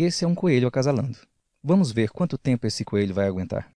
Esse é um coelho acasalando. Vamos ver quanto tempo esse coelho vai aguentar.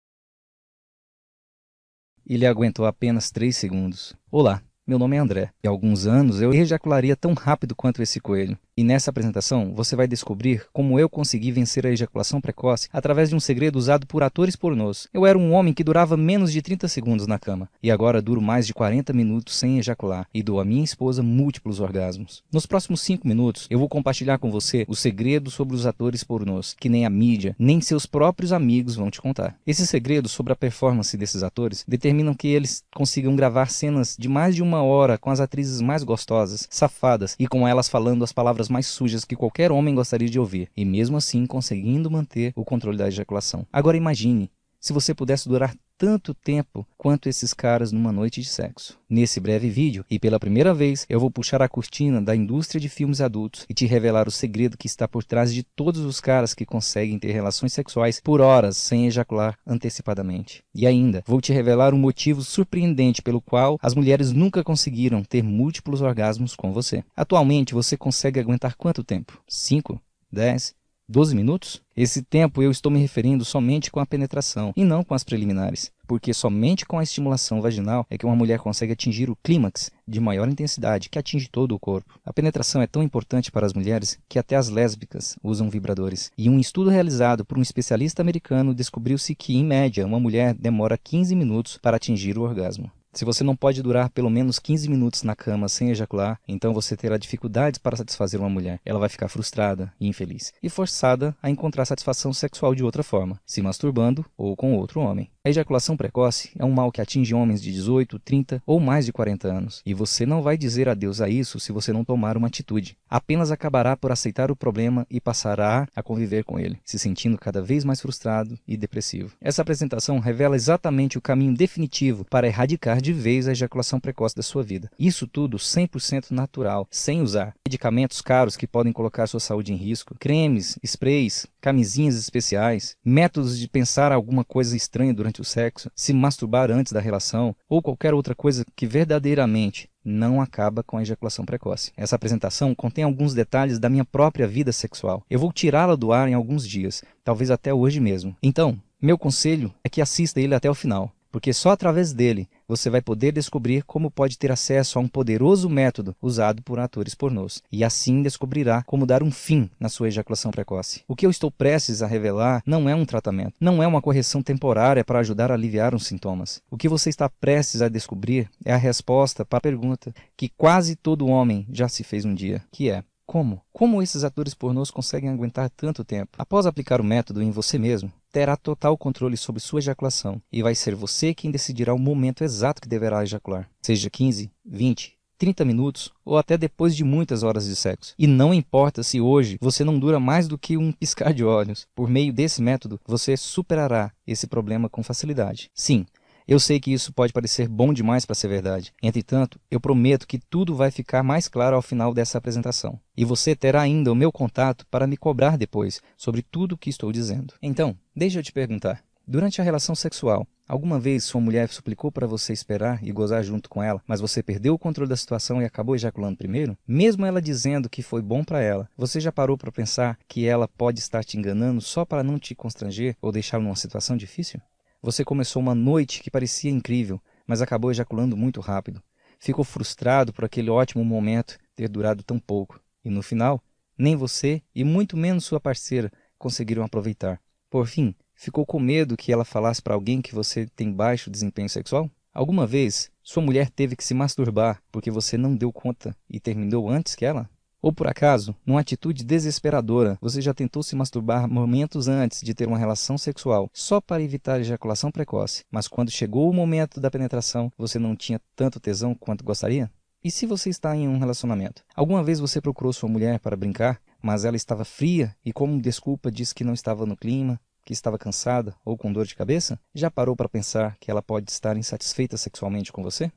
Ele aguentou apenas 3 segundos. Olá, meu nome é André. E há alguns anos eu ejacularia tão rápido quanto esse coelho. E nessa apresentação você vai descobrir como eu consegui vencer a ejaculação precoce através de um segredo usado por atores pornôs. Eu era um homem que durava menos de 30 segundos na cama. E agora duro mais de 40 minutos sem ejacular. E dou à minha esposa múltiplos orgasmos. Nos próximos 5 minutos eu vou compartilhar com você o segredo sobre os atores pornôs, que nem a mídia, nem seus próprios amigos vão te contar. Esses segredos sobre a performance desses atores determinam que eles consigam gravar cenas de mais de 1 hora com as atrizes mais gostosas, safadas e com elas falando as palavras mais sujas que qualquer homem gostaria de ouvir, e mesmo assim conseguindo manter o controle da ejaculação. Agora imagine se você pudesse durar tanto tempo quanto esses caras numa noite de sexo. Nesse breve vídeo, e pela primeira vez, eu vou puxar a cortina da indústria de filmes adultos e te revelar o segredo que está por trás de todos os caras que conseguem ter relações sexuais por horas sem ejacular antecipadamente. E ainda, vou te revelar um motivo surpreendente pelo qual as mulheres nunca conseguiram ter múltiplos orgasmos com você. Atualmente, você consegue aguentar quanto tempo? 5? 10? 12 minutos? Esse tempo eu estou me referindo somente com a penetração e não com as preliminares, porque somente com a estimulação vaginal é que uma mulher consegue atingir o clímax de maior intensidade que atinge todo o corpo. A penetração é tão importante para as mulheres que até as lésbicas usam vibradores. E um estudo realizado por um especialista americano descobriu-se que, em média, uma mulher demora 15 minutos para atingir o orgasmo. Se você não pode durar pelo menos 15 minutos na cama sem ejacular, então você terá dificuldades para satisfazer uma mulher. Ela vai ficar frustrada e infeliz, e forçada a encontrar satisfação sexual de outra forma, se masturbando ou com outro homem. A ejaculação precoce é um mal que atinge homens de 18, 30 ou mais de 40 anos, e você não vai dizer adeus a isso se você não tomar uma atitude. Apenas acabará por aceitar o problema e passará a conviver com ele, se sentindo cada vez mais frustrado e depressivo. Essa apresentação revela exatamente o caminho definitivo para erradicar de vez a ejaculação precoce da sua vida. Isso tudo 100% natural, sem usar medicamentos caros que podem colocar sua saúde em risco, cremes, sprays, camisinhas especiais, métodos de pensar alguma coisa estranha durante o sexo, se masturbar antes da relação ou qualquer outra coisa que verdadeiramente não acaba com a ejaculação precoce. Essa apresentação contém alguns detalhes da minha própria vida sexual. Eu vou tirá-la do ar em alguns dias, talvez até hoje mesmo. Então, meu conselho é que assista ele até o final, porque só através dele você vai poder descobrir como pode ter acesso a um poderoso método usado por atores pornôs, e assim descobrirá como dar um fim na sua ejaculação precoce. O que eu estou prestes a revelar não é um tratamento, não é uma correção temporária para ajudar a aliviar os sintomas. O que você está prestes a descobrir é a resposta para a pergunta que quase todo homem já se fez um dia, que é: como? Como esses atores pornôs conseguem aguentar tanto tempo? Após aplicar o método em você mesmo, terá total controle sobre sua ejaculação e vai ser você quem decidirá o momento exato que deverá ejacular, seja 15, 20, 30 minutos ou até depois de muitas horas de sexo. E não importa se hoje você não dura mais do que um piscar de olhos, por meio desse método você superará esse problema com facilidade. Sim, eu sei que isso pode parecer bom demais para ser verdade. Entretanto, eu prometo que tudo vai ficar mais claro ao final dessa apresentação. E você terá ainda o meu contato para me cobrar depois sobre tudo o que estou dizendo. Então, deixa eu te perguntar. Durante a relação sexual, alguma vez sua mulher suplicou para você esperar e gozar junto com ela, mas você perdeu o controle da situação e acabou ejaculando primeiro? Mesmo ela dizendo que foi bom para ela, você já parou para pensar que ela pode estar te enganando só para não te constranger ou deixá-lo numa situação difícil? Você começou uma noite que parecia incrível, mas acabou ejaculando muito rápido. Ficou frustrado por aquele ótimo momento ter durado tão pouco. E no final, nem você e muito menos sua parceira conseguiram aproveitar. Por fim, ficou com medo que ela falasse para alguém que você tem baixo desempenho sexual? Alguma vez, sua mulher teve que se masturbar porque você não deu conta e terminou antes que ela? Ou por acaso, numa atitude desesperadora, você já tentou se masturbar momentos antes de ter uma relação sexual, só para evitar ejaculação precoce, mas quando chegou o momento da penetração, você não tinha tanto tesão quanto gostaria? E se você está em um relacionamento? Alguma vez você procurou sua mulher para brincar, mas ela estava fria e como desculpa disse que não estava no clima, que estava cansada ou com dor de cabeça? Já parou para pensar que ela pode estar insatisfeita sexualmente com você?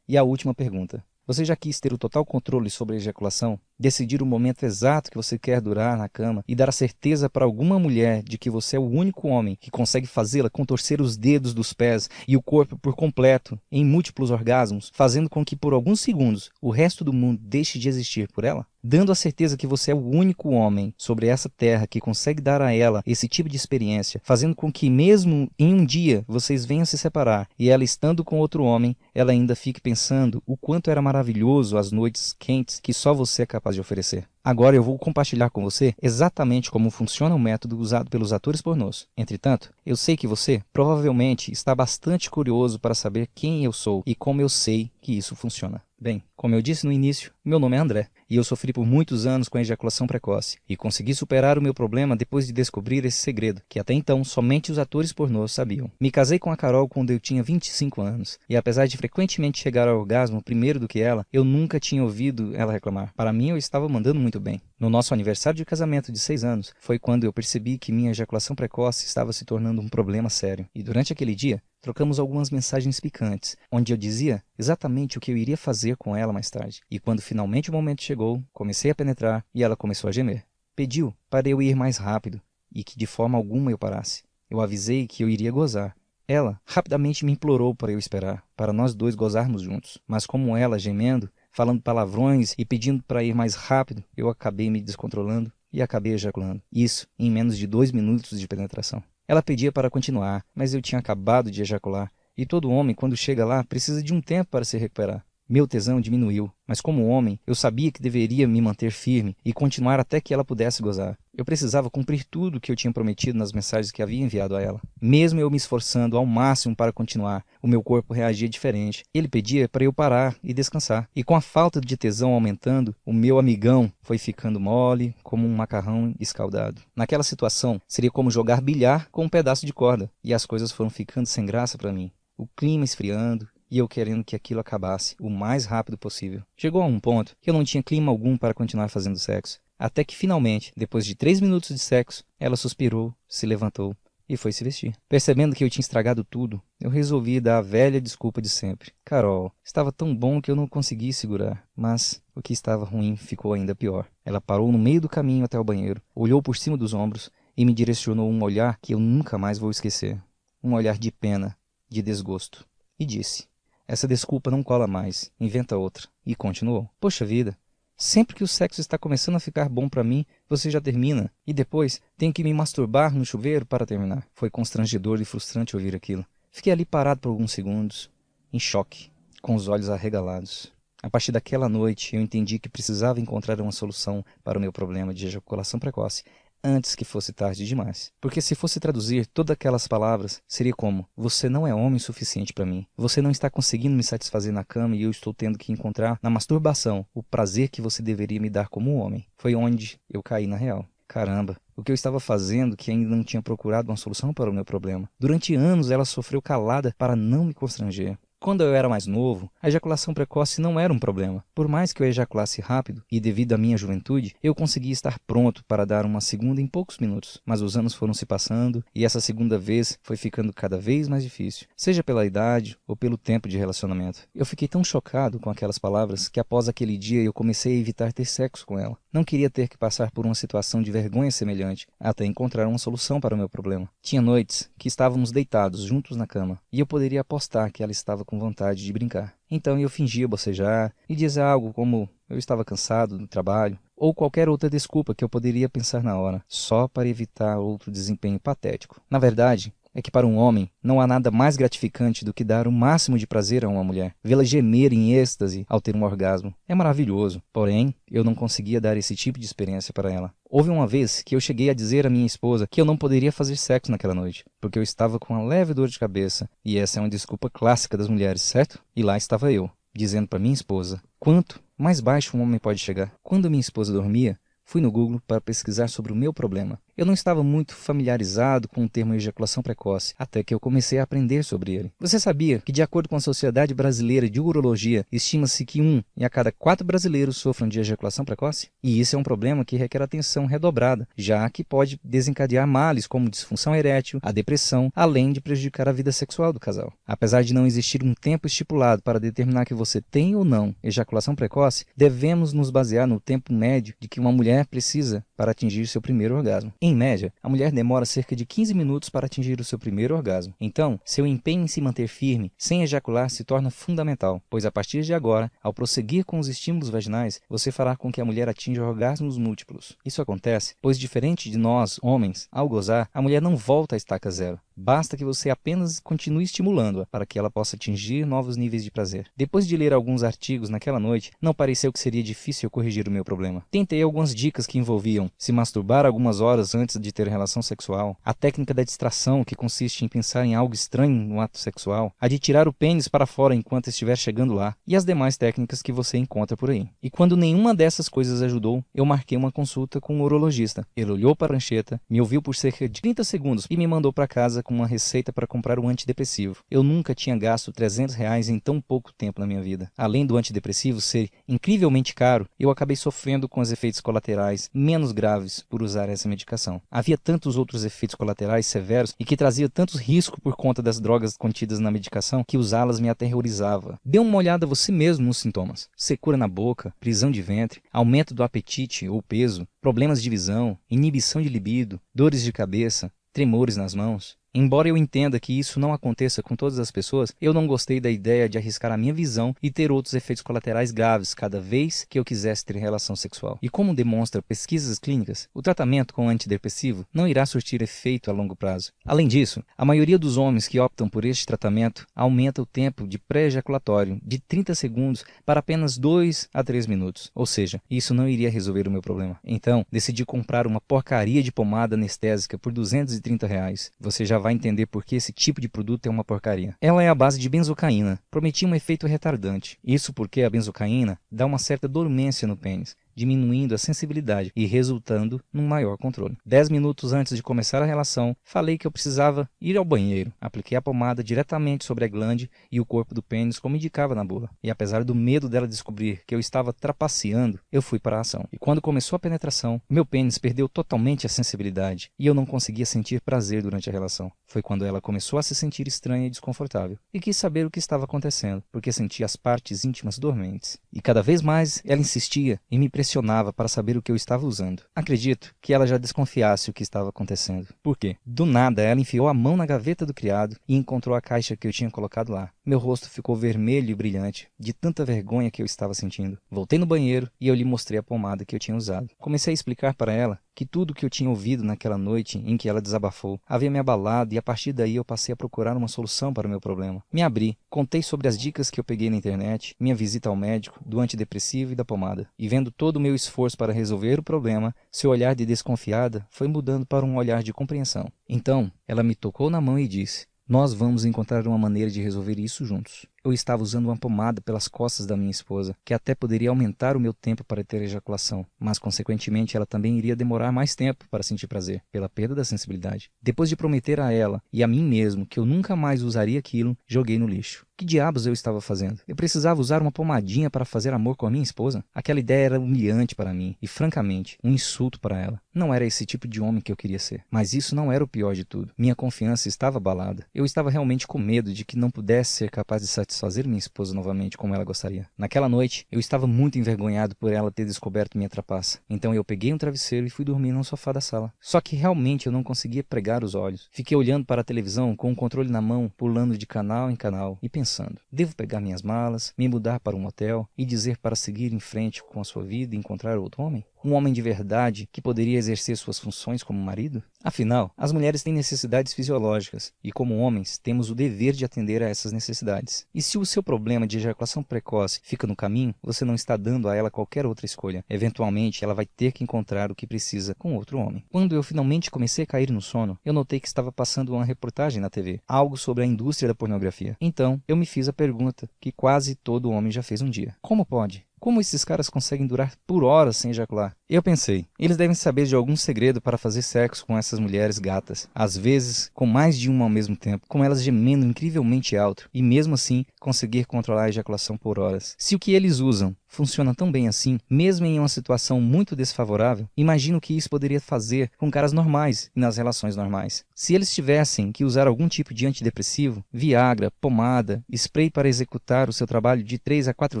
E a última pergunta. Você já quis ter o total controle sobre a ejaculação, decidir o momento exato que você quer durar na cama e dar a certeza para alguma mulher de que você é o único homem que consegue fazê-la contorcer os dedos dos pés e o corpo por completo em múltiplos orgasmos, fazendo com que por alguns segundos o resto do mundo deixe de existir por ela? Dando a certeza que você é o único homem sobre essa terra que consegue dar a ela esse tipo de experiência, fazendo com que mesmo em um dia vocês venham se separar e ela estando com outro homem, ela ainda fique pensando o quanto era maravilhoso as noites quentes que só você é capaz de oferecer. Agora eu vou compartilhar com você exatamente como funciona o método usado pelos atores pornôs. Entretanto, eu sei que você provavelmente está bastante curioso para saber quem eu sou e como eu sei que isso funciona. Bem, como eu disse no início, meu nome é André e eu sofri por muitos anos com a ejaculação precoce e consegui superar o meu problema depois de descobrir esse segredo, que até então somente os atores pornôs sabiam. Me casei com a Carol quando eu tinha 25 anos e apesar de frequentemente chegar ao orgasmo primeiro do que ela, eu nunca tinha ouvido ela reclamar. Para mim, eu estava mandando muito bem. No nosso aniversário de casamento de 6 anos, foi quando eu percebi que minha ejaculação precoce estava se tornando um problema sério. E durante aquele dia, trocamos algumas mensagens picantes, onde eu dizia exatamente o que eu iria fazer com ela mais tarde. E quando finalmente o momento chegou, comecei a penetrar e ela começou a gemer. Pediu para eu ir mais rápido e que de forma alguma eu parasse. Eu avisei que eu iria gozar. Ela rapidamente me implorou para eu esperar, para nós dois gozarmos juntos. Mas como ela, gemendo, falando palavrões e pedindo para ir mais rápido, eu acabei me descontrolando e acabei ejaculando. Isso em menos de 2 minutos de penetração. Ela pedia para continuar, mas eu tinha acabado de ejacular, e todo homem, quando chega lá, precisa de um tempo para se recuperar. Meu tesão diminuiu, mas como homem, eu sabia que deveria me manter firme e continuar até que ela pudesse gozar. Eu precisava cumprir tudo o que eu tinha prometido nas mensagens que havia enviado a ela. Mesmo eu me esforçando ao máximo para continuar, o meu corpo reagia diferente. Ele pedia para eu parar e descansar. E com a falta de tesão aumentando, o meu amigão foi ficando mole, como um macarrão escaldado. Naquela situação, seria como jogar bilhar com um pedaço de corda. E as coisas foram ficando sem graça para mim. O clima esfriando, e eu querendo que aquilo acabasse o mais rápido possível. Chegou a um ponto que eu não tinha clima algum para continuar fazendo sexo. Até que finalmente, depois de 3 minutos de sexo, ela suspirou, se levantou e foi se vestir. Percebendo que eu tinha estragado tudo, eu resolvi dar a velha desculpa de sempre. Carol, estava tão bom que eu não consegui segurar, mas o que estava ruim ficou ainda pior. Ela parou no meio do caminho até o banheiro, olhou por cima dos ombros e me direcionou um olhar que eu nunca mais vou esquecer. Um olhar de pena, de desgosto. E disse: essa desculpa não cola mais, inventa outra. E continuou: poxa vida, sempre que o sexo está começando a ficar bom para mim, você já termina. E depois tenho que me masturbar no chuveiro para terminar. Foi constrangedor e frustrante ouvir aquilo. Fiquei ali parado por alguns segundos, em choque, com os olhos arregalados. A partir daquela noite, eu entendi que precisava encontrar uma solução para o meu problema de ejaculação precoce antes que fosse tarde demais. Porque se fosse traduzir todas aquelas palavras, seria como: você não é homem suficiente para mim. Você não está conseguindo me satisfazer na cama e eu estou tendo que encontrar na masturbação o prazer que você deveria me dar como homem. Foi onde eu caí na real. Caramba, o que eu estava fazendo que ainda não tinha procurado uma solução para o meu problema? Durante anos ela sofreu calada para não me constranger. Quando eu era mais novo, a ejaculação precoce não era um problema. Por mais que eu ejaculasse rápido, e devido à minha juventude, eu conseguia estar pronto para dar uma segunda em poucos minutos. Mas os anos foram se passando, e essa segunda vez foi ficando cada vez mais difícil, seja pela idade ou pelo tempo de relacionamento. Eu fiquei tão chocado com aquelas palavras que após aquele dia eu comecei a evitar ter sexo com ela. Não queria ter que passar por uma situação de vergonha semelhante, até encontrar uma solução para o meu problema. Tinha noites que estávamos deitados juntos na cama, e eu poderia apostar que ela estava com vontade de brincar. Então eu fingia bocejar e dizia algo como: eu estava cansado do trabalho, ou qualquer outra desculpa que eu poderia pensar na hora, só para evitar outro desempenho patético. Na verdade, é que para um homem não há nada mais gratificante do que dar o máximo de prazer a uma mulher. Vê-la gemer em êxtase ao ter um orgasmo é maravilhoso, porém eu não conseguia dar esse tipo de experiência para ela. Houve uma vez que eu cheguei a dizer à minha esposa que eu não poderia fazer sexo naquela noite, porque eu estava com uma leve dor de cabeça, e essa é uma desculpa clássica das mulheres, certo? E lá estava eu, dizendo para minha esposa quanto mais baixo um homem pode chegar. Quando minha esposa dormia, Fui no Google para pesquisar sobre o meu problema. Eu não estava muito familiarizado com o termo ejaculação precoce, até que eu comecei a aprender sobre ele. Você sabia que, de acordo com a Sociedade Brasileira de Urologia, estima-se que 1 em a cada 4 brasileiros sofram de ejaculação precoce? E isso é um problema que requer atenção redobrada, já que pode desencadear males como disfunção erétil, a depressão, além de prejudicar a vida sexual do casal. Apesar de não existir um tempo estipulado para determinar que você tem ou não ejaculação precoce, devemos nos basear no tempo médio de que uma mulher precisa para atingir seu primeiro orgasmo. Em média, a mulher demora cerca de 15 minutos para atingir o seu primeiro orgasmo. Então, seu empenho em se manter firme, sem ejacular, se torna fundamental, pois a partir de agora, ao prosseguir com os estímulos vaginais, você fará com que a mulher atinja orgasmos múltiplos. Isso acontece, pois diferente de nós, homens, ao gozar, a mulher não volta à estaca zero. Basta que você apenas continue estimulando-a para que ela possa atingir novos níveis de prazer. Depois de ler alguns artigos naquela noite, não pareceu que seria difícil eu corrigir o meu problema. Tentei algumas dicas que envolviam se masturbar algumas horas antes de ter relação sexual, a técnica da distração, que consiste em pensar em algo estranho no ato sexual, a de tirar o pênis para fora enquanto estiver chegando lá, e as demais técnicas que você encontra por aí. E quando nenhuma dessas coisas ajudou, eu marquei uma consulta com um urologista. Ele olhou para a prancheta, me ouviu por cerca de 30 segundos e me mandou para casa com uma receita para comprar um antidepressivo. Eu nunca tinha gasto R$300 em tão pouco tempo na minha vida. Além do antidepressivo ser incrivelmente caro, eu acabei sofrendo com os efeitos colaterais menos graves por usar essa medicação. Havia tantos outros efeitos colaterais severos e que trazia tantos riscos por conta das drogas contidas na medicação que usá-las me aterrorizava. Dê uma olhada você mesmo nos sintomas: secura na boca, prisão de ventre, aumento do apetite ou peso, problemas de visão, inibição de libido, dores de cabeça, tremores nas mãos. Embora eu entenda que isso não aconteça com todas as pessoas, eu não gostei da ideia de arriscar a minha visão e ter outros efeitos colaterais graves cada vez que eu quisesse ter relação sexual. E como demonstram pesquisas clínicas, o tratamento com antidepressivo não irá surtir efeito a longo prazo. Além disso, a maioria dos homens que optam por este tratamento aumenta o tempo de pré-ejaculatório de 30 segundos para apenas 2 a 3 minutos. Ou seja, isso não iria resolver o meu problema. Então, decidi comprar uma porcaria de pomada anestésica por R$230. Você já vai entender por que esse tipo de produto é uma porcaria. Ela é a base de benzocaína. Prometia um efeito retardante. Isso porque a benzocaína dá uma certa dormência no pênis, diminuindo a sensibilidade e resultando num maior controle. 10 minutos antes de começar a relação, falei que eu precisava ir ao banheiro. Apliquei a pomada diretamente sobre a glande e o corpo do pênis, como indicava na bula. E apesar do medo dela descobrir que eu estava trapaceando, eu fui para a ação. E quando começou a penetração, meu pênis perdeu totalmente a sensibilidade e eu não conseguia sentir prazer durante a relação. Foi quando ela começou a se sentir estranha e desconfortável. E quis saber o que estava acontecendo, porque sentia as partes íntimas dormentes. E cada vez mais ela insistia e me pressionava para saber o que eu estava usando. Acredito que ela já desconfiasse o que estava acontecendo. Por quê? Do nada, ela enfiou a mão na gaveta do criado e encontrou a caixa que eu tinha colocado lá. Meu rosto ficou vermelho e brilhante, de tanta vergonha que eu estava sentindo. Voltei no banheiro e eu lhe mostrei a pomada que eu tinha usado. Comecei a explicar para ela que tudo que eu tinha ouvido naquela noite em que ela desabafou havia me abalado, e a partir daí eu passei a procurar uma solução para o meu problema. Me abri, contei sobre as dicas que eu peguei na internet, minha visita ao médico, do antidepressivo e da pomada. E vendo todo o meu esforço para resolver o problema, seu olhar de desconfiada foi mudando para um olhar de compreensão. Então, ela me tocou na mão e disse: "Nós vamos encontrar uma maneira de resolver isso juntos." Eu estava usando uma pomada pelas costas da minha esposa, que até poderia aumentar o meu tempo para ter ejaculação, mas consequentemente ela também iria demorar mais tempo para sentir prazer, pela perda da sensibilidade. Depois de prometer a ela e a mim mesmo que eu nunca mais usaria aquilo, joguei no lixo. Que diabos eu estava fazendo? Eu precisava usar uma pomadinha para fazer amor com a minha esposa? Aquela ideia era humilhante para mim e, francamente, um insulto para ela. Não era esse tipo de homem que eu queria ser. Mas isso não era o pior de tudo. Minha confiança estava abalada. Eu estava realmente com medo de que não pudesse ser capaz de satisfazer minha esposa novamente como ela gostaria. Naquela noite, eu estava muito envergonhado por ela ter descoberto minha trapaça. Então eu peguei um travesseiro e fui dormir no sofá da sala. Só que realmente eu não conseguia pregar os olhos. Fiquei olhando para a televisão com o controle na mão, pulando de canal em canal e pensando: devo pegar minhas malas, me mudar para um hotel e dizer para seguir em frente com a sua vida e encontrar outro homem? Um homem de verdade que poderia exercer suas funções como marido? Afinal, as mulheres têm necessidades fisiológicas e, como homens, temos o dever de atender a essas necessidades. E se o seu problema de ejaculação precoce fica no caminho, você não está dando a ela qualquer outra escolha. Eventualmente, ela vai ter que encontrar o que precisa com outro homem. Quando eu finalmente comecei a cair no sono, eu notei que estava passando uma reportagem na TV, algo sobre a indústria da pornografia. Então, eu me fiz a pergunta que quase todo homem já fez um dia: como pode? Como esses caras conseguem durar por horas sem ejacular? Eu pensei, eles devem saber de algum segredo para fazer sexo com essas mulheres gatas, às vezes com mais de uma ao mesmo tempo, com elas gemendo incrivelmente alto, e mesmo assim conseguir controlar a ejaculação por horas. Se o que eles usam funciona tão bem assim, mesmo em uma situação muito desfavorável, imagino que isso poderia fazer com caras normais e nas relações normais. Se eles tivessem que usar algum tipo de antidepressivo, Viagra, pomada, spray para executar o seu trabalho de 3 a 4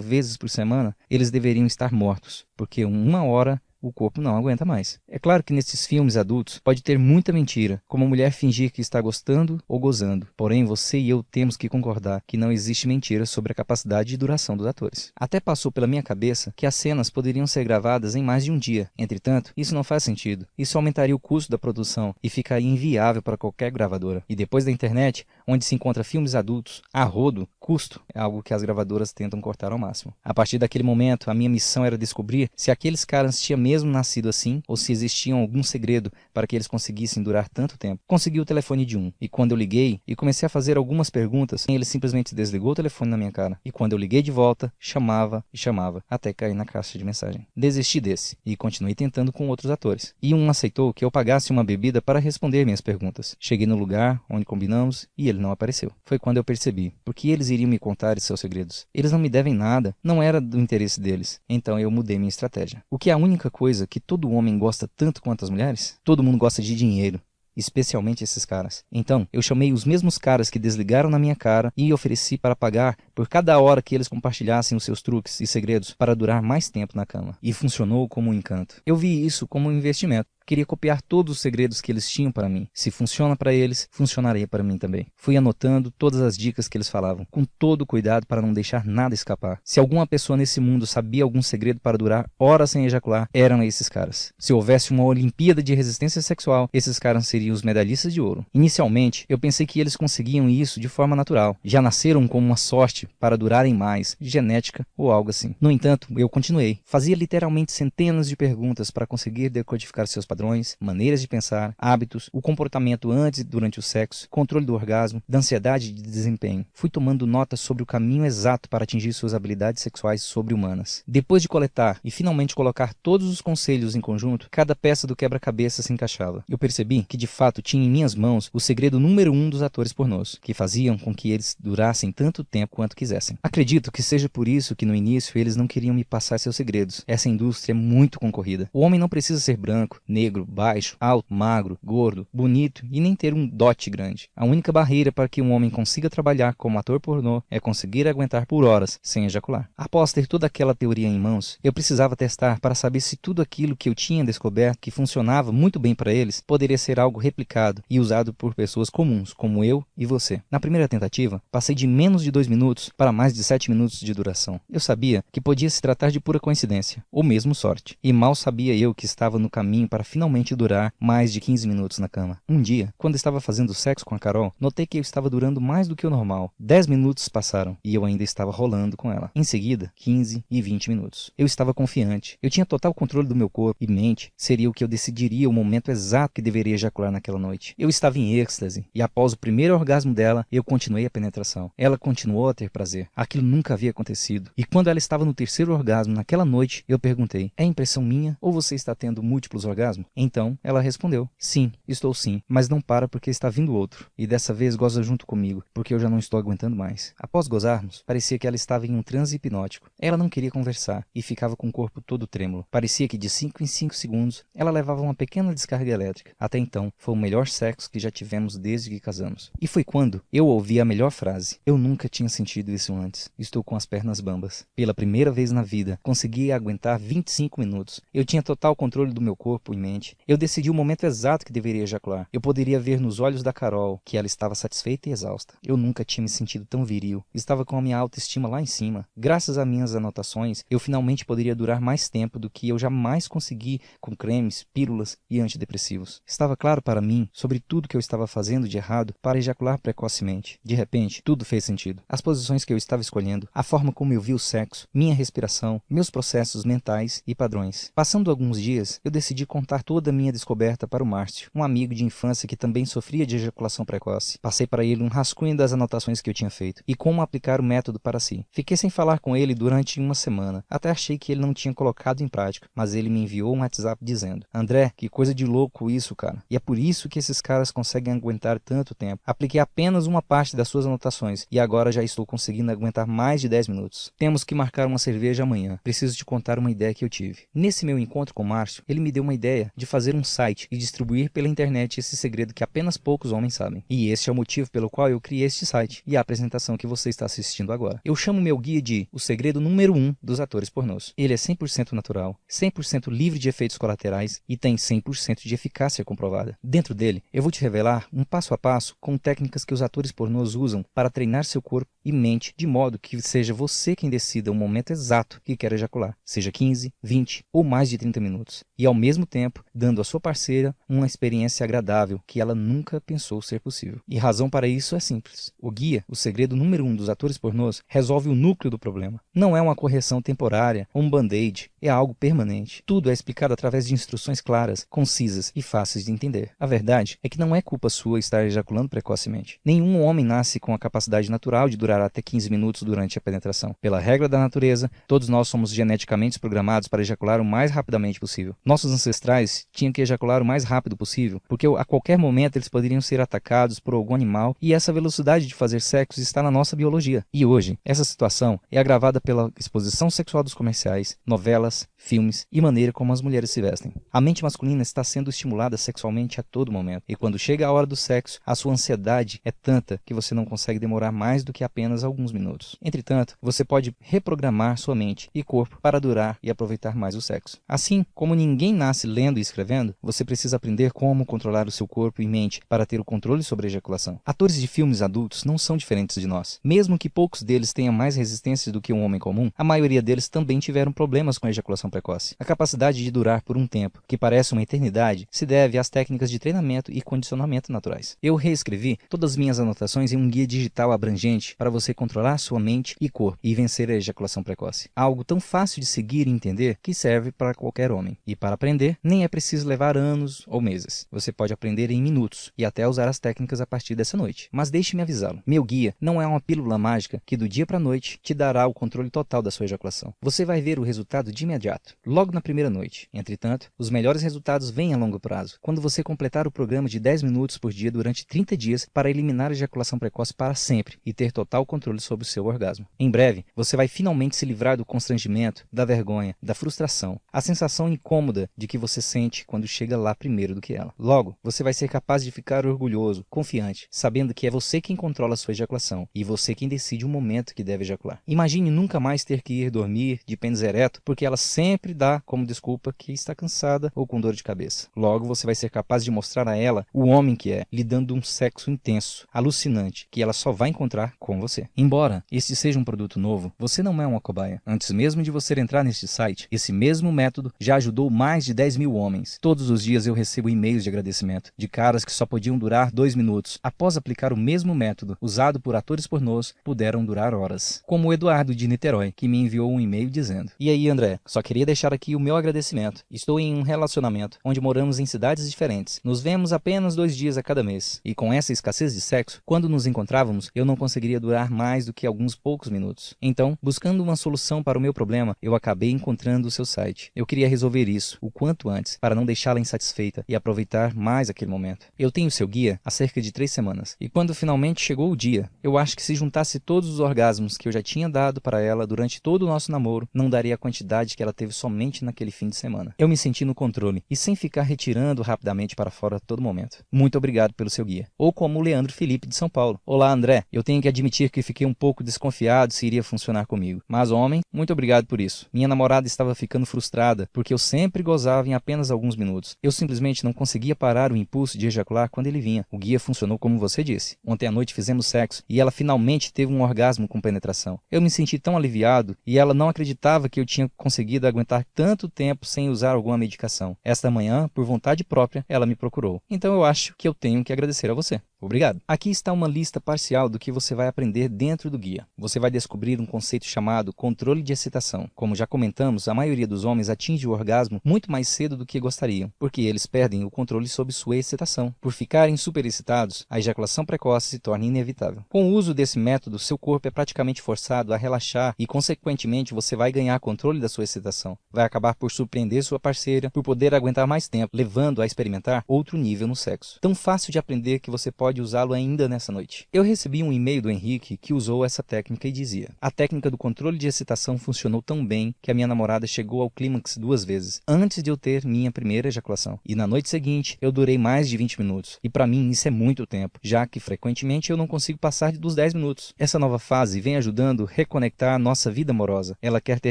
vezes por semana, eles deveriam estar mortos, porque uma hora o corpo não aguenta mais. É claro que nesses filmes adultos pode ter muita mentira, como a mulher fingir que está gostando ou gozando. Porém, você e eu temos que concordar que não existe mentira sobre a capacidade de duração dos atores. Até passou pela minha cabeça que as cenas poderiam ser gravadas em mais de um dia. Entretanto, isso não faz sentido. Isso aumentaria o custo da produção e ficaria inviável para qualquer gravadora. E depois da internet, onde se encontra filmes adultos, a rodo, custo é algo que as gravadoras tentam cortar ao máximo. A partir daquele momento, a minha missão era descobrir se aqueles caras tinham mesmo nascido assim ou se existia algum segredo para que eles conseguissem durar tanto tempo. Consegui o telefone de um, e quando eu liguei e comecei a fazer algumas perguntas, ele simplesmente desligou o telefone na minha cara. E quando eu liguei de volta, chamava e chamava, até cair na caixa de mensagem. Desisti desse e continuei tentando com outros atores. E um aceitou que eu pagasse uma bebida para responder minhas perguntas. Cheguei no lugar onde combinamos e ele não apareceu. Foi quando eu percebi, porque eles iriam me contar seus segredos. Eles não me devem nada, não era do interesse deles. Então eu mudei minha estratégia. O que é a única coisa que todo homem gosta tanto quanto as mulheres? Todo mundo gosta de dinheiro. Especialmente esses caras. Então, eu chamei os mesmos caras que desligaram na minha cara e ofereci para pagar por cada hora que eles compartilhassem os seus truques e segredos para durar mais tempo na cama. E funcionou como um encanto. Eu vi isso como um investimento. Queria copiar todos os segredos que eles tinham para mim. Se funciona para eles, funcionaria para mim também. Fui anotando todas as dicas que eles falavam, com todo cuidado para não deixar nada escapar. Se alguma pessoa nesse mundo sabia algum segredo para durar horas sem ejacular, eram esses caras. Se houvesse uma Olimpíada de resistência sexual, esses caras seriam os medalhistas de ouro. Inicialmente, eu pensei que eles conseguiam isso de forma natural. Já nasceram com uma sorte para durarem mais, genética ou algo assim. No entanto, eu continuei. Fazia literalmente centenas de perguntas para conseguir decodificar seus padrões, maneiras de pensar, hábitos, o comportamento antes e durante o sexo, controle do orgasmo, da ansiedade e de desempenho. Fui tomando notas sobre o caminho exato para atingir suas habilidades sexuais sobre-humanas. Depois de coletar e finalmente colocar todos os conselhos em conjunto, cada peça do quebra-cabeça se encaixava. Eu percebi que de fato tinha em minhas mãos o segredo número 1 dos atores pornôs, que faziam com que eles durassem tanto tempo quanto quisessem. Acredito que seja por isso que no início eles não queriam me passar seus segredos. Essa indústria é muito concorrida. O homem não precisa ser branco, negro, baixo, alto, magro, gordo, bonito e nem ter um dote grande. A única barreira para que um homem consiga trabalhar como ator pornô é conseguir aguentar por horas sem ejacular. Após ter toda aquela teoria em mãos, eu precisava testar para saber se tudo aquilo que eu tinha descoberto que funcionava muito bem para eles poderia ser algo replicado e usado por pessoas comuns, como eu e você. Na primeira tentativa, passei de menos de 2 minutos para mais de 7 minutos de duração. Eu sabia que podia se tratar de pura coincidência, ou mesmo sorte. E mal sabia eu que estava no caminho para finalmente durar mais de 15 minutos na cama. Um dia, quando estava fazendo sexo com a Carol, notei que eu estava durando mais do que o normal. 10 minutos passaram e eu ainda estava rolando com ela. Em seguida, 15 e 20 minutos. Eu estava confiante. Eu tinha total controle do meu corpo e mente. Seria o que eu decidiria o momento exato que deveria ejacular naquela noite. Eu estava em êxtase e após o primeiro orgasmo dela, eu continuei a penetração. Ela continuou a ter prazer. Aquilo nunca havia acontecido. E quando ela estava no terceiro orgasmo naquela noite, eu perguntei: é impressão minha ou você está tendo múltiplos orgasmos? Então, ela respondeu: sim, estou sim, mas não para porque está vindo outro. E dessa vez goza junto comigo, porque eu já não estou aguentando mais. Após gozarmos, parecia que ela estava em um transe hipnótico. Ela não queria conversar e ficava com o corpo todo trêmulo. Parecia que de 5 em 5 segundos, ela levava uma pequena descarga elétrica. Até então, foi o melhor sexo que já tivemos desde que casamos. E foi quando eu ouvi a melhor frase. Eu nunca tinha sentido isso antes. Estou com as pernas bambas. Pela primeira vez na vida, consegui aguentar 25 minutos. Eu tinha total controle do meu corpo e mente. Eu decidi o momento exato que deveria ejacular. Eu poderia ver nos olhos da Carol que ela estava satisfeita e exausta. Eu nunca tinha me sentido tão viril. Estava com a minha autoestima lá em cima. Graças a minhas anotações, eu finalmente poderia durar mais tempo do que eu jamais consegui com cremes, pílulas e antidepressivos. Estava claro para mim sobre tudo que eu estava fazendo de errado para ejacular precocemente. De repente, tudo fez sentido. As posições que eu estava escolhendo, a forma como eu vi o sexo, minha respiração, meus processos mentais e padrões. Passando alguns dias, eu decidi contar contar toda a minha descoberta para o Márcio, um amigo de infância que também sofria de ejaculação precoce. Passei para ele um rascunho das anotações que eu tinha feito e como aplicar o método para si. Fiquei sem falar com ele durante uma semana. Até achei que ele não tinha colocado em prática, mas ele me enviou um WhatsApp dizendo: André, que coisa de louco isso, cara. E é por isso que esses caras conseguem aguentar tanto tempo. Apliquei apenas uma parte das suas anotações e agora já estou conseguindo aguentar mais de 10 minutos. Temos que marcar uma cerveja amanhã. Preciso te contar uma ideia que eu tive. Nesse meu encontro com o Márcio, ele me deu uma ideia de fazer um site e distribuir pela internet esse segredo que apenas poucos homens sabem. E este é o motivo pelo qual eu criei este site e a apresentação que você está assistindo agora. Eu chamo meu guia de o segredo número 1 dos atores pornôs. Ele é 100% natural, 100% livre de efeitos colaterais e tem 100% de eficácia comprovada. Dentro dele, eu vou te revelar um passo a passo com técnicas que os atores pornôs usam para treinar seu corpo e mente de modo que seja você quem decida o momento exato que quer ejacular, seja 15, 20 ou mais de 30 minutos, e ao mesmo tempo dando à sua parceira uma experiência agradável que ela nunca pensou ser possível. E a razão para isso é simples. O guia, o segredo número 1 dos atores pornôs, resolve o núcleo do problema. Não é uma correção temporária ou um band-aid, é algo permanente. Tudo é explicado através de instruções claras, concisas e fáceis de entender. A verdade é que não é culpa sua estar ejaculando precocemente. Nenhum homem nasce com a capacidade natural de durar até 15 minutos durante a penetração. Pela regra da natureza, todos nós somos geneticamente programados para ejacular o mais rapidamente possível. Nossos ancestrais tinham que ejacular o mais rápido possível, porque a qualquer momento eles poderiam ser atacados por algum animal e essa velocidade de fazer sexo está na nossa biologia. E hoje, essa situação é agravada pela exposição sexual dos comerciais, novelas, filmes e maneira como as mulheres se vestem. A mente masculina está sendo estimulada sexualmente a todo momento, e quando chega a hora do sexo, a sua ansiedade é tanta que você não consegue demorar mais do que apenas alguns minutos. Entretanto, você pode reprogramar sua mente e corpo para durar e aproveitar mais o sexo. Assim, como ninguém nasce lendo e escrevendo, você precisa aprender como controlar o seu corpo e mente para ter o controle sobre a ejaculação. Atores de filmes adultos não são diferentes de nós. Mesmo que poucos deles tenham mais resistência do que um homem comum, a maioria deles também tiveram problemas com a ejaculação precoce. A capacidade de durar por um tempo, que parece uma eternidade, se deve às técnicas de treinamento e condicionamento naturais. Eu reescrevi todas as minhas anotações em um guia digital abrangente para você controlar sua mente e corpo e vencer a ejaculação precoce. Algo tão fácil de seguir e entender que serve para qualquer homem. E para aprender, nem é preciso levar anos ou meses. Você pode aprender em minutos e até usar as técnicas a partir dessa noite. Mas deixe-me avisá-lo. Meu guia não é uma pílula mágica que do dia para a noite te dará o controle total da sua ejaculação. Você vai ver o resultado de imediato, logo na primeira noite. Entretanto, os melhores resultados vêm a longo prazo, quando você completar o programa de 10 minutos por dia durante 30 dias para eliminar a ejaculação precoce para sempre e ter total controle sobre o seu orgasmo. Em breve, você vai finalmente se livrar do constrangimento, da vergonha, da frustração, a sensação incômoda de que você sente quando chega lá primeiro do que ela. Logo, você vai ser capaz de ficar orgulhoso, confiante, sabendo que é você quem controla a sua ejaculação e você quem decide o momento que deve ejacular. Imagine nunca mais ter que ir dormir de pênis ereto porque ela sempre dá como desculpa que está cansada ou com dor de cabeça. Logo, você vai ser capaz de mostrar a ela o homem que é, lhe dando um sexo intenso, alucinante, que ela só vai encontrar com você. Embora este seja um produto novo, você não é uma cobaia. Antes mesmo de você entrar neste site, esse mesmo método já ajudou mais de 10 mil homens. Todos os dias eu recebo e-mails de agradecimento de caras que só podiam durar 2 minutos. Após aplicar o mesmo método usado por atores pornôs, puderam durar horas. Como o Eduardo de Niterói, que me enviou um e-mail dizendo: E aí, André, só queria deixar aqui o meu agradecimento. Estou em um relacionamento onde moramos em cidades diferentes. Nos vemos apenas 2 dias a cada mês. E com essa escassez de sexo, quando nos encontrávamos, eu não conseguiria durar mais do que alguns poucos minutos. Então, buscando uma solução para o meu problema, eu acabei encontrando o seu site. Eu queria resolver isso o quanto antes, para não deixá-la insatisfeita e aproveitar mais aquele momento. Eu tenho seu guia há cerca de 3 semanas. E quando finalmente chegou o dia, eu acho que se juntasse todos os orgasmos que eu já tinha dado para ela durante todo o nosso namoro, não daria a quantidade que ela teve somente naquele fim de semana. Eu me senti no controle e sem ficar retirando rapidamente para fora a todo momento. Muito obrigado pelo seu guia. Ou como o Leandro Felipe de São Paulo. Olá, André. Eu tenho que admitir que fiquei um pouco desconfiado se iria funcionar comigo. Mas, homem, muito obrigado por isso. Minha namorada estava ficando frustrada porque eu sempre gozava em apenas alguns minutos. Eu simplesmente não conseguia parar o impulso de ejacular quando ele vinha. O guia funcionou como você disse. Ontem à noite fizemos sexo e ela finalmente teve um orgasmo com penetração. Eu me senti tão aliviado e ela não acreditava que eu tinha conseguido aguentar tanto tempo sem usar alguma medicação. Esta manhã, por vontade própria, ela me procurou. Então eu acho que eu tenho que agradecer a você. Obrigado. Aqui está uma lista parcial do que você vai aprender dentro do guia. Você vai descobrir um conceito chamado controle de excitação. Como já comentamos, a maioria dos homens atinge o orgasmo muito mais cedo do que gostariam, porque eles perdem o controle sobre sua excitação. Por ficarem superexcitados, a ejaculação precoce se torna inevitável. Com o uso desse método, seu corpo é praticamente forçado a relaxar e, consequentemente, você vai ganhar controle da sua excitação. Vai acabar por surpreender sua parceira, por poder aguentar mais tempo, levando a experimentar outro nível no sexo. Tão fácil de aprender que você pode usá-lo ainda nessa noite. Eu recebi um e-mail do Henrique que usou essa técnica e dizia: a técnica do controle de excitação funcionou tão bem que a minha namorada chegou ao clímax 2 vezes, antes de eu ter minha primeira ejaculação. E na noite seguinte, eu durei mais de 20 minutos. E para mim isso é muito tempo, já que frequentemente eu não consigo passar dos 10 minutos. Essa nova fase vem ajudando a reconectar a nossa vida amorosa. Ela quer ter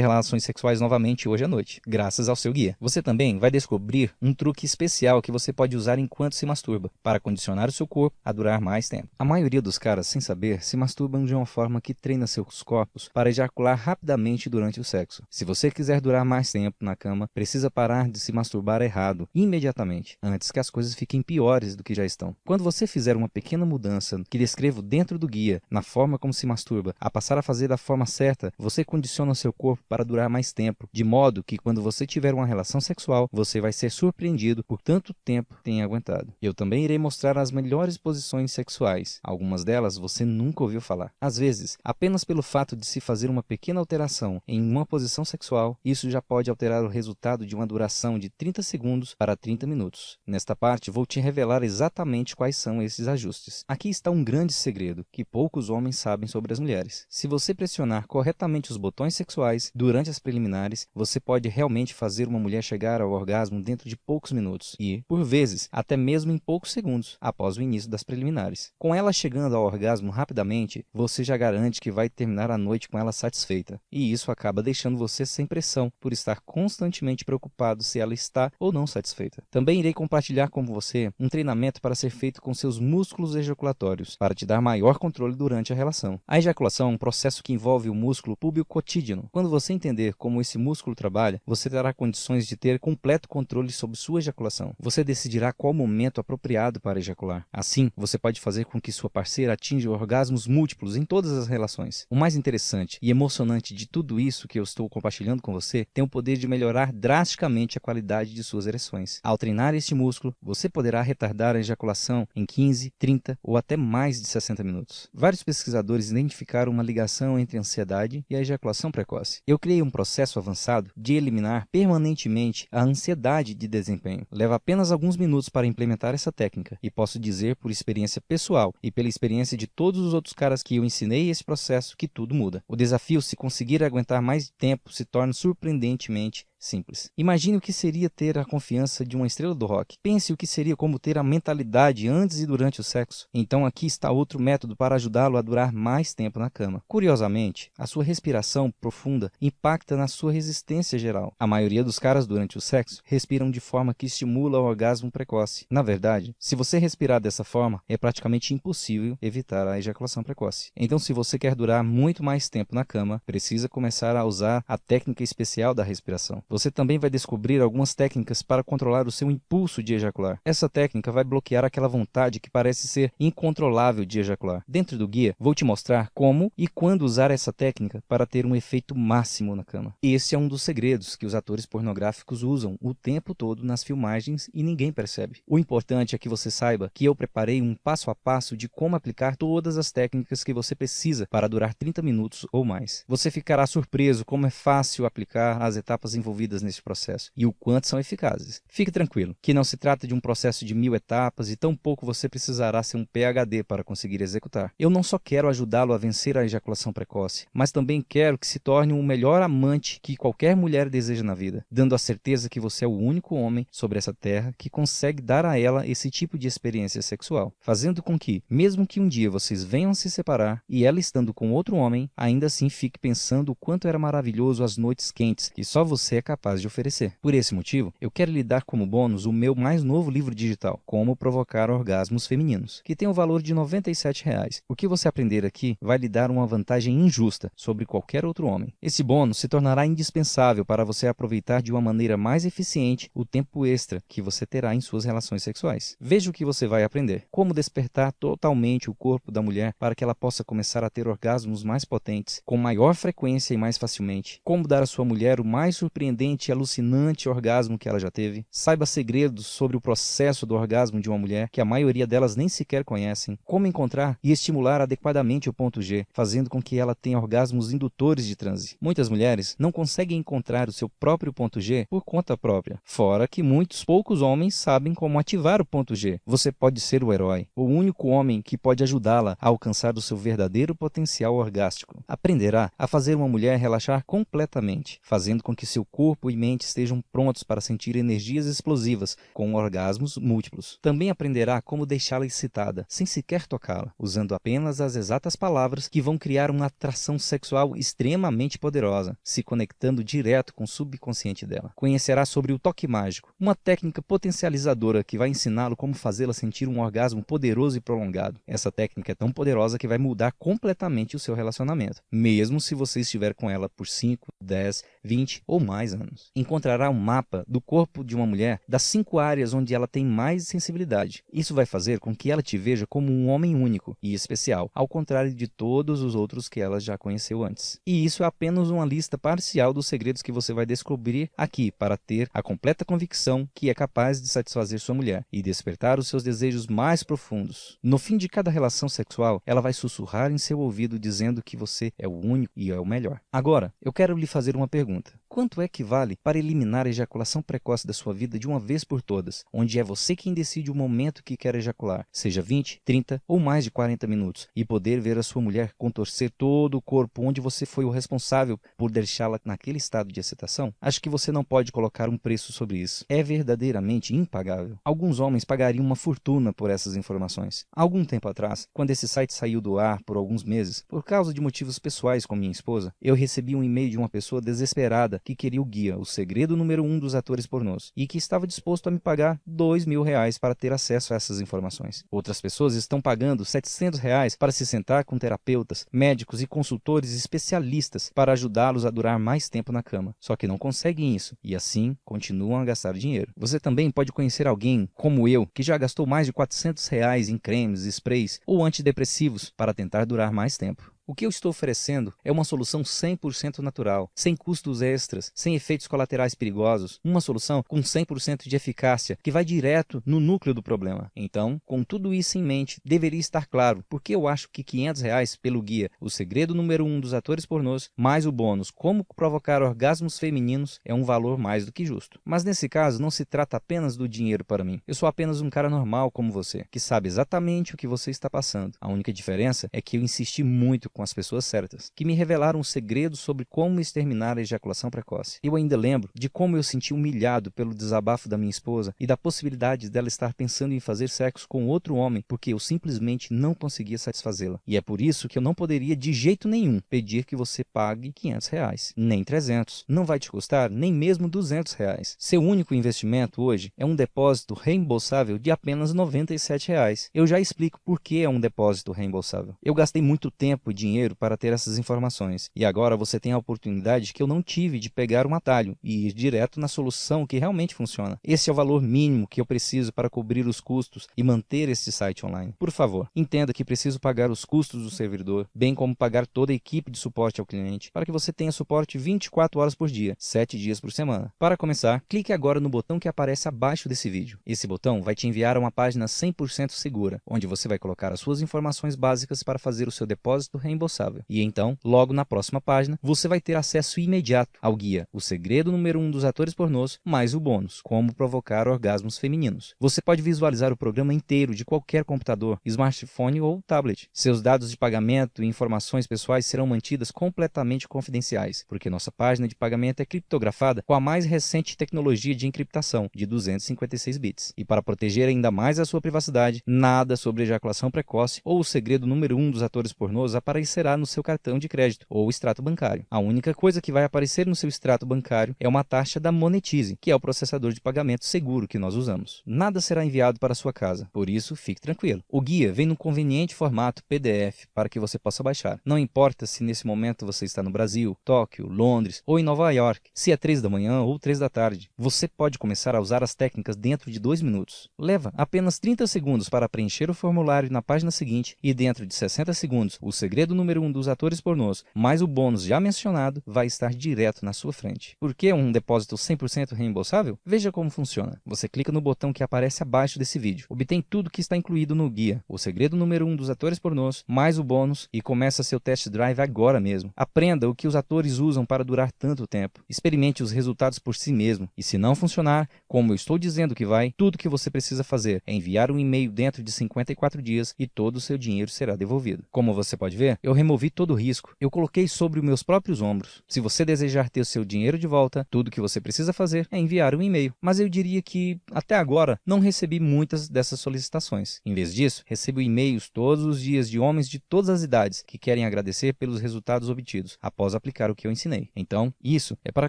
relações sexuais novamente hoje à noite, graças ao seu guia. Você também vai descobrir um truque especial que você pode usar enquanto se masturba, para condicionar o seu corpo a durar mais tempo. A maioria dos caras, sem saber, se masturbam de uma forma que treina seus corpos para ejacular rapidamente durante o sexo. Se você quiser durar mais tempo na cama, precisa parar de se masturbar errado, imediatamente, antes que as coisas fiquem piores do que já estão. Quando você fizer uma pequena mudança que descrevo dentro do guia, na forma como se masturba, a passar a fazer da forma certa, você condiciona o seu corpo para durar mais tempo, de modo que quando você tiver uma relação sexual, você vai ser surpreendido por tanto tempo tenha aguentado. Eu também irei mostrar as melhores posições sexuais. Algumas delas você nunca ouviu falar. Às vezes, apenas pelo fato de se fazer uma pequena alteração em uma posição sexual, isso já pode alterar o resultado de uma duração de 30 segundos para 30 minutos. Nesta parte, vou te revelar exatamente quais são esses ajustes. Aqui está um grande segredo que poucos homens sabem sobre as mulheres. Se você pressionar corretamente os botões sexuais durante as preliminares, você pode realmente fazer uma mulher chegar ao orgasmo dentro de poucos minutos e, por vezes, até mesmo em poucos segundos após o início das preliminares. Com ela chegando ao orgasmo rapidamente, você já garante que vai terminar a noite com ela satisfeita. E isso acaba deixando você sem pressão por estar constantemente preocupado se ela está ou não satisfeita. Também irei compartilhar com você um treinamento para ser feito com seus músculos ejaculatórios, para te dar maior controle durante a relação. A ejaculação é um processo que envolve o músculo púbio cotídeo. Quando você entender como esse músculo trabalha, você terá condições de ter completo controle sobre sua ejaculação. Você decidirá qual momento apropriado para ejacular. Assim, você pode fazer com que sua parceira atinja orgasmos múltiplos em todas as relações. O mais interessante e emocionante de tudo isso que eu estou compartilhando com você tem o poder de melhorar drasticamente a qualidade de suas ereções. Ao treinar este músculo, você poderá retardar a ejaculação em 15, 30 ou até mais de 60 minutos. Vários pesquisadores identificaram uma ligação entre a ansiedade e a ejaculação precoce. Eu criei um processo avançado de eliminar permanentemente a ansiedade de desempenho. Leva apenas alguns minutos para implementar essa técnica e posso dizer por experiência pessoal e pela experiência de todos os outros caras que eu ensinei esse processo que tudo muda. O desafio, se conseguir aguentar mais tempo, se torna surpreendentemente simples. Imagine o que seria ter a confiança de uma estrela do rock. Pense o que seria como ter a mentalidade antes e durante o sexo. Então aqui está outro método para ajudá-lo a durar mais tempo na cama. Curiosamente, a sua respiração profunda impacta na sua resistência geral. A maioria dos caras durante o sexo respiram de forma que estimula o orgasmo precoce. Na verdade, se você respirar dessa forma, é praticamente impossível evitar a ejaculação precoce. Então, se você quer durar muito mais tempo na cama, precisa começar a usar a técnica especial da respiração. Você também vai descobrir algumas técnicas para controlar o seu impulso de ejacular. Essa técnica vai bloquear aquela vontade que parece ser incontrolável de ejacular. Dentro do guia, vou te mostrar como e quando usar essa técnica para ter um efeito máximo na cama. Esse é um dos segredos que os atores pornográficos usam o tempo todo nas filmagens e ninguém percebe. O importante é que você saiba que eu preparei um passo a passo de como aplicar todas as técnicas que você precisa para durar 30 minutos ou mais. Você ficará surpreso como é fácil aplicar as etapas envolvidas nesse processo e o quanto são eficazes. Fique tranquilo, que não se trata de um processo de 1000 etapas e tampouco você precisará ser um PhD para conseguir executar. Eu não só quero ajudá-lo a vencer a ejaculação precoce, mas também quero que se torne o melhor amante que qualquer mulher deseja na vida, dando a certeza que você é o único homem sobre essa terra que consegue dar a ela esse tipo de experiência sexual, fazendo com que, mesmo que um dia vocês venham se separar e ela estando com outro homem, ainda assim fique pensando o quanto era maravilhoso as noites quentes que só você é capaz de oferecer. Por esse motivo, eu quero lhe dar como bônus o meu mais novo livro digital, Como Provocar Orgasmos Femininos, que tem o valor de R$ 97. O que você aprender aqui vai lhe dar uma vantagem injusta sobre qualquer outro homem. Esse bônus se tornará indispensável para você aproveitar de uma maneira mais eficiente o tempo extra que você terá em suas relações sexuais. Veja o que você vai aprender. Como despertar totalmente o corpo da mulher para que ela possa começar a ter orgasmos mais potentes, com maior frequência e mais facilmente. Como dar à sua mulher o mais surpreendente e alucinante orgasmo que ela já teve. Saiba segredos sobre o processo do orgasmo de uma mulher, que a maioria delas nem sequer conhecem. Como encontrar e estimular adequadamente o ponto G, fazendo com que ela tenha orgasmos indutores de transe. Muitas mulheres não conseguem encontrar o seu próprio ponto G por conta própria. Fora que poucos homens sabem como ativar o ponto G. Você pode ser o herói, o único homem que pode ajudá-la a alcançar o seu verdadeiro potencial orgástico. Aprenderá a fazer uma mulher relaxar completamente, fazendo com que seu corpo e mente estejam prontos para sentir energias explosivas com orgasmos múltiplos. Também aprenderá como deixá-la excitada, sem sequer tocá-la, usando apenas as exatas palavras que vão criar uma atração sexual extremamente poderosa, se conectando direto com o subconsciente dela. Conhecerá sobre o toque mágico, uma técnica potencializadora que vai ensiná-lo como fazê-la sentir um orgasmo poderoso e prolongado. Essa técnica é tão poderosa que vai mudar completamente o seu relacionamento, mesmo se você estiver com ela por 5, 10, 20 ou mais anos. Encontrará um mapa do corpo de uma mulher das 5 áreas onde ela tem mais sensibilidade. Isso vai fazer com que ela te veja como um homem único e especial, ao contrário de todos os outros que ela já conheceu antes. E isso é apenas uma lista parcial dos segredos que você vai descobrir aqui para ter a completa convicção que é capaz de satisfazer sua mulher e despertar os seus desejos mais profundos. No fim de cada relação sexual, ela vai sussurrar em seu ouvido dizendo que você é o único e é o melhor. Agora, eu quero lhe fazer uma pergunta. Quanto é que vale para eliminar a ejaculação precoce da sua vida de uma vez por todas, onde é você quem decide o momento que quer ejacular, seja 20, 30 ou mais de 40 minutos, e poder ver a sua mulher contorcer todo o corpo onde você foi o responsável por deixá-la naquele estado de excitação? Acho que você não pode colocar um preço sobre isso. É verdadeiramente impagável. Alguns homens pagariam uma fortuna por essas informações. Há algum tempo atrás, quando esse site saiu do ar por alguns meses, por causa de motivos pessoais com minha esposa, eu recebi um e-mail de uma pessoa desesperada que queria o guia, o segredo número 1 dos atores pornôs, e que estava disposto a me pagar R$ 2.000 para ter acesso a essas informações. Outras pessoas estão pagando R$ 700 para se sentar com terapeutas, médicos e consultores especialistas para ajudá-los a durar mais tempo na cama. Só que não conseguem isso, e assim continuam a gastar dinheiro. Você também pode conhecer alguém, como eu, que já gastou mais de R$ 400 em cremes, sprays ou antidepressivos para tentar durar mais tempo. O que eu estou oferecendo é uma solução 100% natural, sem custos extras, sem efeitos colaterais perigosos, uma solução com 100% de eficácia, que vai direto no núcleo do problema. Então, com tudo isso em mente, deveria estar claro porque eu acho que R$ 500 pelo guia, o segredo número 1 dos atores pornôs, mais o bônus, como provocar orgasmos femininos, é um valor mais do que justo. Mas nesse caso, não se trata apenas do dinheiro para mim. Eu sou apenas um cara normal como você, que sabe exatamente o que você está passando. A única diferença é que eu insisti muito com as pessoas certas, que me revelaram um segredo sobre como exterminar a ejaculação precoce. Eu ainda lembro de como eu senti humilhado pelo desabafo da minha esposa e da possibilidade dela estar pensando em fazer sexo com outro homem porque eu simplesmente não conseguia satisfazê-la. E é por isso que eu não poderia de jeito nenhum pedir que você pague R$ 500, nem 300. Não vai te custar nem mesmo R$ 200. Seu único investimento hoje é um depósito reembolsável de apenas R$ 97. Eu já explico por que é um depósito reembolsável. Eu gastei muito tempo e dinheiro para ter essas informações. E agora você tem a oportunidade que eu não tive de pegar um atalho e ir direto na solução que realmente funciona. Esse é o valor mínimo que eu preciso para cobrir os custos e manter este site online. Por favor, entenda que preciso pagar os custos do servidor, bem como pagar toda a equipe de suporte ao cliente, para que você tenha suporte 24 horas por dia, 7 dias por semana. Para começar, clique agora no botão que aparece abaixo desse vídeo. Esse botão vai te enviar a uma página 100% segura, onde você vai colocar as suas informações básicas para fazer o seu depósito reembolsável. E então, logo na próxima página, você vai ter acesso imediato ao guia, o segredo número 1 dos atores pornôs, mais o bônus, como provocar orgasmos femininos. Você pode visualizar o programa inteiro de qualquer computador, smartphone ou tablet. Seus dados de pagamento e informações pessoais serão mantidas completamente confidenciais, porque nossa página de pagamento é criptografada com a mais recente tecnologia de encriptação, de 256 bits. E para proteger ainda mais a sua privacidade, nada sobre ejaculação precoce ou o segredo número 1 dos atores pornôs aparecerá aparecerá no seu cartão de crédito ou extrato bancário. A única coisa que vai aparecer no seu extrato bancário é uma taxa da Monetize, que é o processador de pagamento seguro que nós usamos. Nada será enviado para a sua casa, por isso fique tranquilo. O guia vem num conveniente formato PDF para que você possa baixar. Não importa se nesse momento você está no Brasil, Tóquio, Londres ou em Nova York, se é 3 da manhã ou 3 da tarde, você pode começar a usar as técnicas dentro de 2 minutos. Leva apenas 30 segundos para preencher o formulário na página seguinte e dentro de 60 segundos, o segredo número 1 dos atores pornôs, mais o bônus já mencionado, vai estar direto na sua frente. Por que um depósito 100% reembolsável? Veja como funciona. Você clica no botão que aparece abaixo desse vídeo. Obtém tudo que está incluído no guia, o segredo número 1 dos atores pornôs, mais o bônus e começa seu test drive agora mesmo. Aprenda o que os atores usam para durar tanto tempo. Experimente os resultados por si mesmo. E se não funcionar, como eu estou dizendo que vai, tudo que você precisa fazer é enviar um e-mail dentro de 54 dias e todo o seu dinheiro será devolvido. Como você pode ver, eu removi todo o risco. Eu coloquei sobre os meus próprios ombros. Se você desejar ter o seu dinheiro de volta, tudo que você precisa fazer é enviar um e-mail. Mas eu diria que, até agora, não recebi muitas dessas solicitações. Em vez disso, recebo e-mails todos os dias de homens de todas as idades que querem agradecer pelos resultados obtidos após aplicar o que eu ensinei. Então, isso é para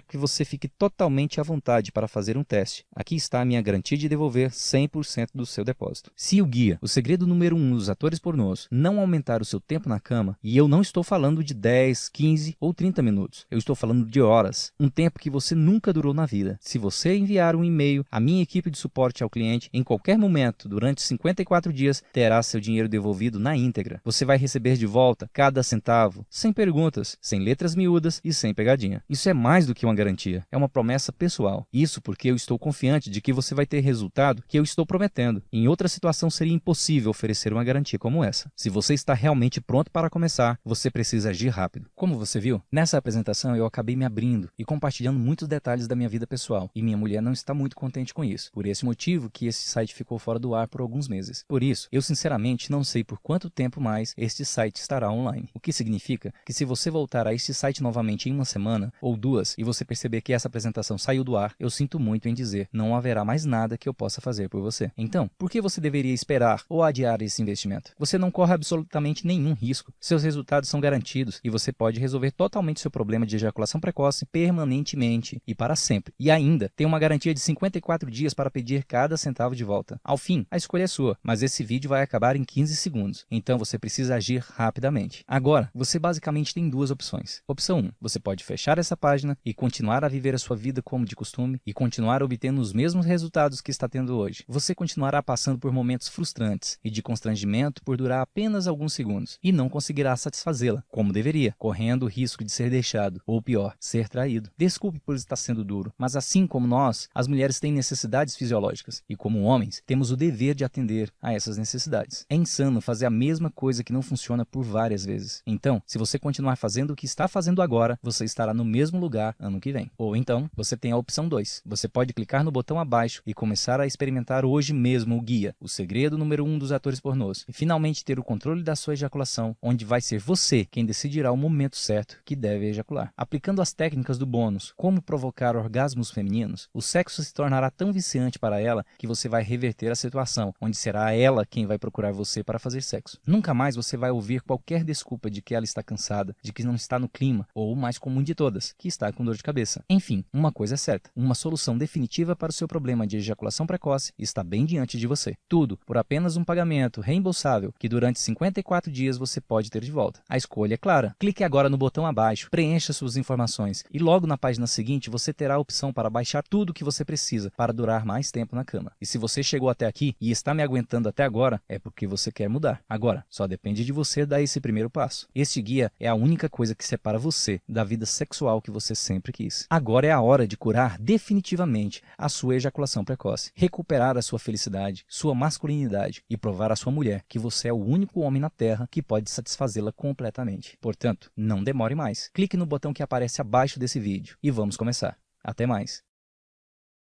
que você fique totalmente à vontade para fazer um teste. Aqui está a minha garantia de devolver 100% do seu depósito. Se o guia, o segredo número 1 dos atores pornôs, não aumentar o seu tempo na cama, e eu não estou falando de 10, 15 ou 30 minutos, eu estou falando de horas, um tempo que você nunca durou na vida. Se você enviar um e-mail à minha equipe de suporte ao cliente, em qualquer momento, durante 54 dias, terá seu dinheiro devolvido na íntegra. Você vai receber de volta cada centavo, sem perguntas, sem letras miúdas e sem pegadinha. Isso é mais do que uma garantia, é uma promessa pessoal. Isso porque eu estou confiante de que você vai ter resultado que eu estou prometendo. Em outra situação seria impossível oferecer uma garantia como essa. Se você está realmente pronto para começar, você precisa agir rápido. Como você viu, nessa apresentação eu acabei me abrindo e compartilhando muitos detalhes da minha vida pessoal, e minha mulher não está muito contente com isso. Por esse motivo que esse site ficou fora do ar por alguns meses. Por isso, eu sinceramente não sei por quanto tempo mais este site estará online. O que significa que se você voltar a este site novamente em uma semana ou duas e você perceber que essa apresentação saiu do ar, eu sinto muito em dizer, não haverá mais nada que eu possa fazer por você. Então, por que você deveria esperar ou adiar esse investimento? Você não corre absolutamente nenhum risco. Seus resultados são garantidos e você pode resolver totalmente seu problema de ejaculação precoce permanentemente e para sempre. E ainda tem uma garantia de 54 dias para pedir cada centavo de volta. Ao fim, a escolha é sua, mas esse vídeo vai acabar em 15 segundos. Então você precisa agir rapidamente. Agora, você basicamente tem duas opções. Opção 1, você pode fechar essa página e continuar a viver a sua vida como de costume e continuar obtendo os mesmos resultados que está tendo hoje. Você continuará passando por momentos frustrantes e de constrangimento por durar apenas alguns segundos e não conseguirá satisfazê-la como deveria, correndo o risco de ser deixado ou pior, ser traído. Desculpe por estar sendo duro, mas assim como nós, as mulheres têm necessidades fisiológicas e como homens, temos o dever de atender a essas necessidades. É insano fazer a mesma coisa que não funciona por várias vezes. Então, se você continuar fazendo o que está fazendo agora, você estará no mesmo lugar ano que vem. Ou então, você tem a opção 2. Você pode clicar no botão abaixo e começar a experimentar hoje mesmo o guia, o segredo número 1 dos atores pornôs, e finalmente ter o controle da sua ejaculação, onde vai ser você quem decidirá o momento certo que deve ejacular. Aplicando as técnicas do bônus, como provocar orgasmos femininos, o sexo se tornará tão viciante para ela que você vai reverter a situação, onde será ela quem vai procurar você para fazer sexo. Nunca mais você vai ouvir qualquer desculpa de que ela está cansada, de que não está no clima, ou o mais comum de todas, que está com dor de cabeça. Enfim, uma coisa é certa, uma solução definitiva para o seu problema de ejaculação precoce está bem diante de você. Tudo por apenas um pagamento reembolsável que durante 54 dias você pode ter de volta. A escolha é clara. Clique agora no botão abaixo, preencha suas informações e logo na página seguinte você terá a opção para baixar tudo o que você precisa para durar mais tempo na cama. E se você chegou até aqui e está me aguentando até agora, é porque você quer mudar. Agora, só depende de você dar esse primeiro passo. Este guia é a única coisa que separa você da vida sexual que você sempre quis. Agora é a hora de curar definitivamente a sua ejaculação precoce, recuperar a sua felicidade, sua masculinidade e provar à sua mulher que você é o único homem na Terra que pode satisfazê-la completamente. Portanto, não demore mais. Clique no botão que aparece abaixo desse vídeo e vamos começar. Até mais!